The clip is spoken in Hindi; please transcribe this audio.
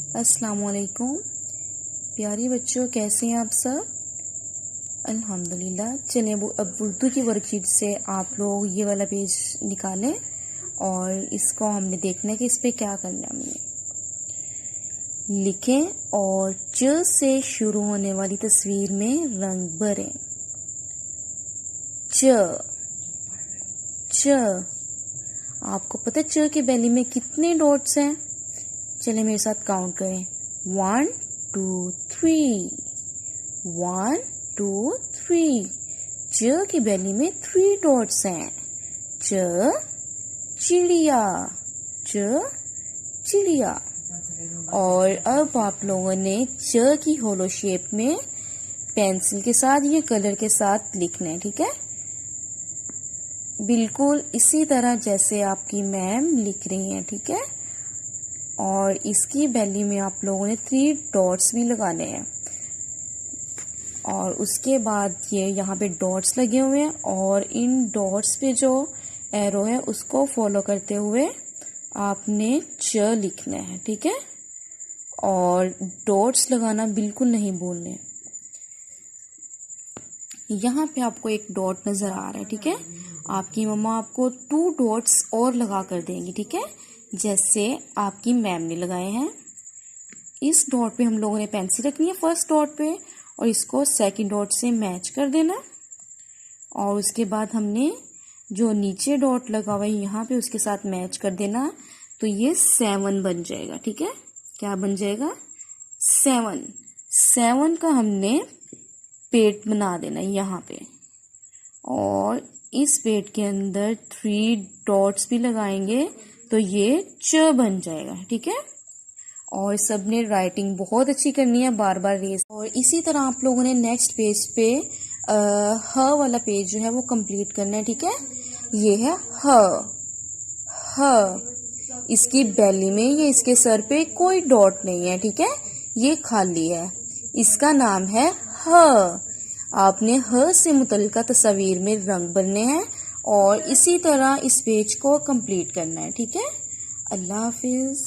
अस्सलामुअलैकुम प्यारे बच्चों, कैसे हैं आप सब। अल्हम्दुलिल्लाह। चलें अब उर्दू की वर्कशीट से आप लोग ये वाला पेज निकालें और इसको हमने देखना है कि इस पे क्या करना है। हमने लिखें और च से शुरू होने वाली तस्वीर में रंग भरें। च च आपको पता है च के बेली में कितने डॉट्स हैं? चले मेरे साथ काउंट करें। 1 2 3 1 2 3। च की बेली में 3 डॉट्स हैं। च चिड़िया, च चिड़िया। और अब आप लोगों ने च की होलो शेप में पेंसिल के साथ या कलर के साथ लिखना है, ठीक है। बिल्कुल इसी तरह जैसे आपकी मैम लिख रही हैं, ठीक है। और इसकी बेली में आप लोगों ने 3 डॉट्स भी लगाने हैं। और उसके बाद ये यहाँ पे डॉट्स लगे हुए हैं और इन डॉट्स पे जो एरो है उसको फॉलो करते हुए आपने च लिखना है, ठीक है। और डॉट्स लगाना बिल्कुल नहीं भूलने। यहाँ पे आपको एक डॉट नज़र आ रहा है, ठीक है। आपकी मम्मा आपको 2 डॉट्स और लगा कर देंगी, ठीक है, जैसे आपकी मैम ने लगाए हैं। इस डॉट पे हम लोगों ने पेंसिल रखनी है फर्स्ट डॉट पे और इसको सेकंड डॉट से मैच कर देना। और उसके बाद हमने जो नीचे डॉट लगा हुआ है यहाँ पे उसके साथ मैच कर देना, तो ये 7 बन जाएगा, ठीक है। क्या बन जाएगा? 7। 7 का हमने पेट बना देना यहाँ पे और इस पेट के अंदर 3 डॉट्स भी लगाएंगे तो ये च बन जाएगा, ठीक है। और सबने राइटिंग बहुत अच्छी करनी है, बार बार रेस। और इसी तरह आप लोगों ने नेक्स्ट पेज पे ह वाला पेज जो है वो कंप्लीट करना है, ठीक है। ये है ह। इसकी बेली में या इसके सर पे कोई डॉट नहीं है, ठीक है, ये खाली है। इसका नाम है ह। आपने ह से मुतल्लिका तस्वीर में रंग भरने हैं और इसी तरह इस पेज को कंप्लीट करना है, ठीक है। अल्लाह हाफिज।